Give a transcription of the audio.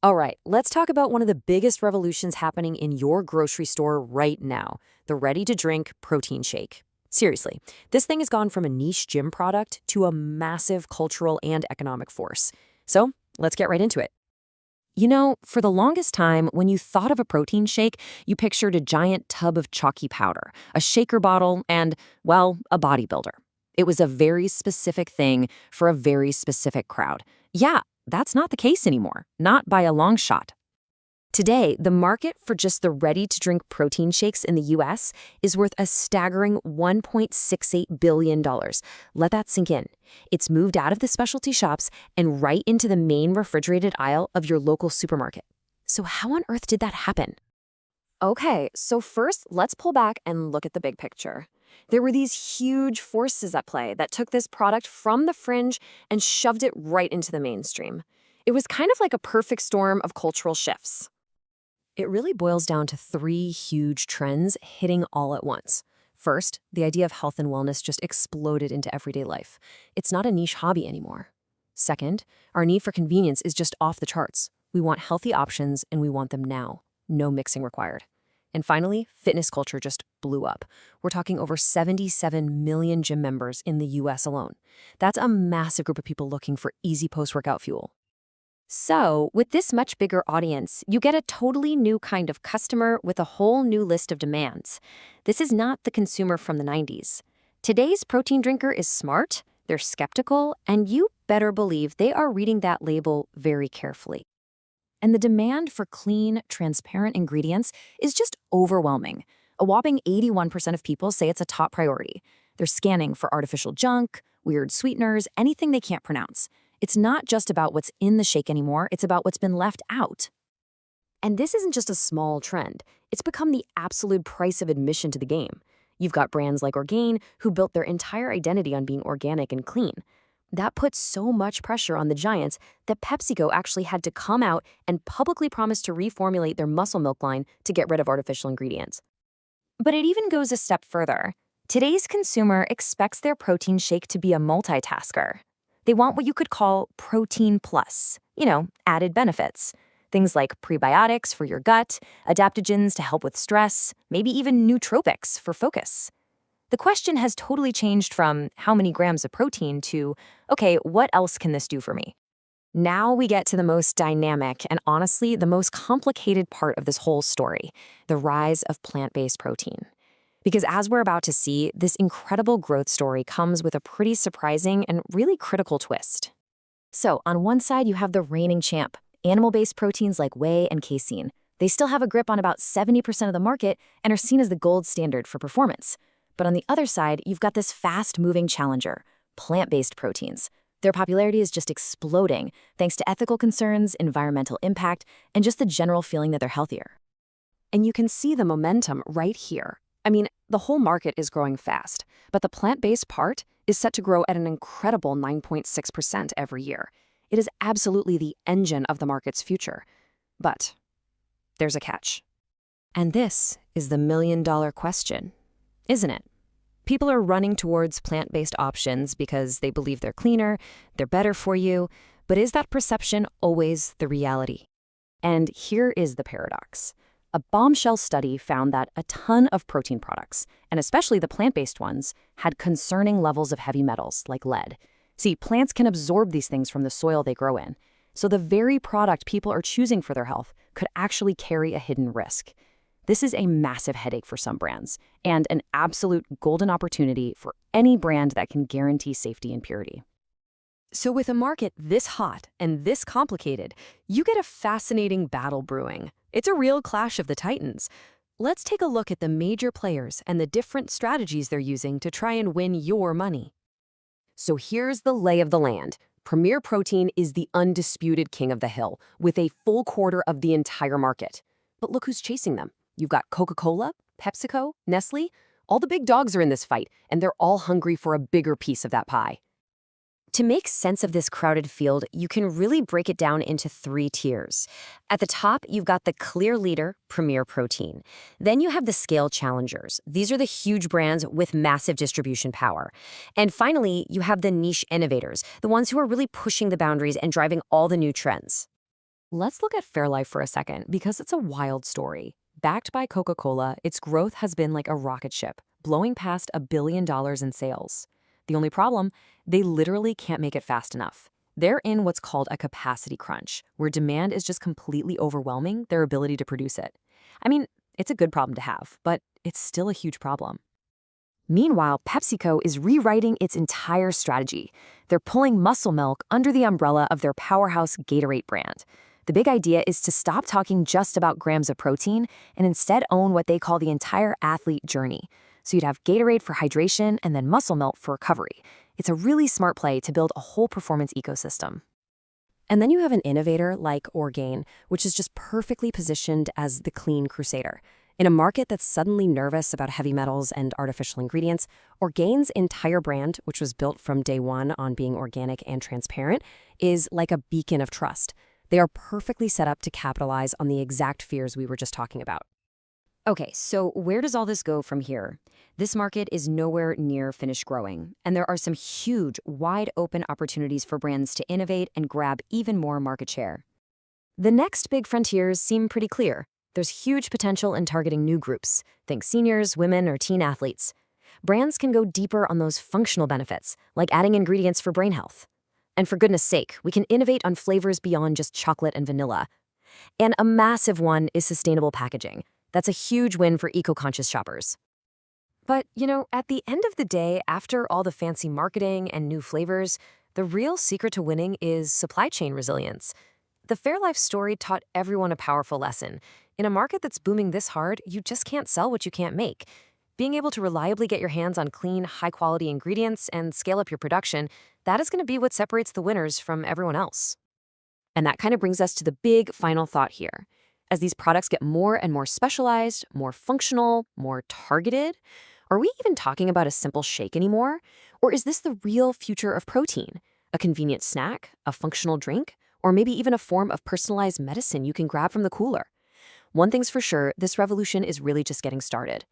All right, let's talk about one of the biggest revolutions happening in your grocery store right now, the ready-to-drink protein shake. Seriously, this thing has gone from a niche gym product to a massive cultural and economic force. So let's get right into it. For the longest time, when you thought of a protein shake, you pictured a giant tub of chalky powder, a shaker bottle, and, well, a bodybuilder. It was a very specific thing for a very specific crowd. Yeah, that's not the case anymore, not by a long shot. Today, the market for just the ready-to-drink protein shakes in the US is worth a staggering $1.68 billion. Let that sink in. It's moved out of the specialty shops and right into the main refrigerated aisle of your local supermarket. So how on earth did that happen? Okay, so first, let's pull back and look at the big picture. There were these huge forces at play that took this product from the fringe and shoved it right into the mainstream. It was kind of like a perfect storm of cultural shifts. It really boils down to three huge trends hitting all at once. First, the idea of health and wellness just exploded into everyday life. It's not a niche hobby anymore. Second, our need for convenience is just off the charts. We want healthy options and we want them now. No mixing required. And finally, fitness culture just blew up. We're talking over 77 million gym members in the US alone. That's a massive group of people looking for easy post-workout fuel. So, with this much bigger audience, you get a totally new kind of customer with a whole new list of demands. This is not the consumer from the 90s. Today's protein drinker is smart, they're skeptical, and you better believe they are reading that label very carefully. And the demand for clean, transparent ingredients is just overwhelming. A whopping 81% of people say it's a top priority. They're scanning for artificial junk, weird sweeteners, anything they can't pronounce. It's not just about what's in the shake anymore, it's about what's been left out. And this isn't just a small trend. It's become the absolute price of admission to the game. You've got brands like Orgain who built their entire identity on being organic and clean. That puts so much pressure on the giants that PepsiCo actually had to come out and publicly promise to reformulate their muscle milk line to get rid of artificial ingredients. But it even goes a step further. Today's consumer expects their protein shake to be a multitasker. They want what you could call protein plus, added benefits. Things like prebiotics for your gut, adaptogens to help with stress, maybe even nootropics for focus. The question has totally changed from how many grams of protein to, okay, what else can this do for me? Now we get to the most dynamic and honestly the most complicated part of this whole story, the rise of plant-based protein. Because as we're about to see, this incredible growth story comes with a pretty surprising and really critical twist. So on one side, you have the reigning champ, animal-based proteins like whey and casein. They still have a grip on about 70% of the market and are seen as the gold standard for performance. But on the other side, you've got this fast-moving challenger, plant-based proteins. Their popularity is just exploding thanks to ethical concerns, environmental impact, and just the general feeling that they're healthier. And you can see the momentum right here. I mean, the whole market is growing fast, but the plant-based part is set to grow at an incredible 9.6% every year. It is absolutely the engine of the market's future. But there's a catch. And this is the million-dollar question, isn't it? People are running towards plant-based options because they believe they're cleaner, they're better for you, but is that perception always the reality? And here is the paradox. A bombshell study found that a ton of protein products, and especially the plant-based ones, had concerning levels of heavy metals like lead. See, plants can absorb these things from the soil they grow in, so the very product people are choosing for their health could actually carry a hidden risk. This is a massive headache for some brands, and an absolute golden opportunity for any brand that can guarantee safety and purity. So with a market this hot and this complicated, you get a fascinating battle brewing. It's a real clash of the titans. Let's take a look at the major players and the different strategies they're using to try and win your money. So here's the lay of the land. Premier Protein is the undisputed king of the hill, with a full quarter of the entire market. But look who's chasing them. You've got Coca-Cola, PepsiCo, Nestle. All the big dogs are in this fight, and they're all hungry for a bigger piece of that pie. To make sense of this crowded field, you can really break it down into three tiers. At the top, you've got the clear leader, Premier Protein. Then you have the scale challengers. These are the huge brands with massive distribution power. And finally, you have the niche innovators, the ones who are really pushing the boundaries and driving all the new trends. Let's look at Fairlife for a second because it's a wild story. Backed by Coca-Cola, its growth has been like a rocket ship, blowing past $1 billion in sales. The only problem, they literally can't make it fast enough. They're in what's called a capacity crunch, where demand is just completely overwhelming their ability to produce it. I mean, it's a good problem to have, but it's still a huge problem. Meanwhile, PepsiCo is rewriting its entire strategy. They're pulling muscle milk under the umbrella of their powerhouse Gatorade brand. The big idea is to stop talking just about grams of protein and instead own what they call the entire athlete journey. So you'd have Gatorade for hydration and then muscle milk for recovery. It's a really smart play to build a whole performance ecosystem. And then you have an innovator like Orgain, which is just perfectly positioned as the clean crusader. In a market that's suddenly nervous about heavy metals and artificial ingredients, Orgain's entire brand, which was built from day one on being organic and transparent, is like a beacon of trust. They are perfectly set up to capitalize on the exact fears we were just talking about. Okay, so where does all this go from here? This market is nowhere near finished growing, and there are some huge, wide-open opportunities for brands to innovate and grab even more market share. The next big frontiers seem pretty clear. There's huge potential in targeting new groups. Think seniors, women, or teen athletes. Brands can go deeper on those functional benefits, like adding ingredients for brain health. And for goodness sake, we can innovate on flavors beyond just chocolate and vanilla. And a massive one is sustainable packaging. That's a huge win for eco-conscious shoppers. But, at the end of the day, after all the fancy marketing and new flavors, the real secret to winning is supply chain resilience. The Fairlife story taught everyone a powerful lesson. In a market that's booming this hard, you just can't sell what you can't make. Being able to reliably get your hands on clean, high-quality ingredients and scale up your production, that is going to be what separates the winners from everyone else. And that kind of brings us to the big final thought here. As these products get more and more specialized, more functional, more targeted, are we even talking about a simple shake anymore? Or is this the real future of protein? A convenient snack, a functional drink, or maybe even a form of personalized medicine you can grab from the cooler? One thing's for sure, this revolution is really just getting started.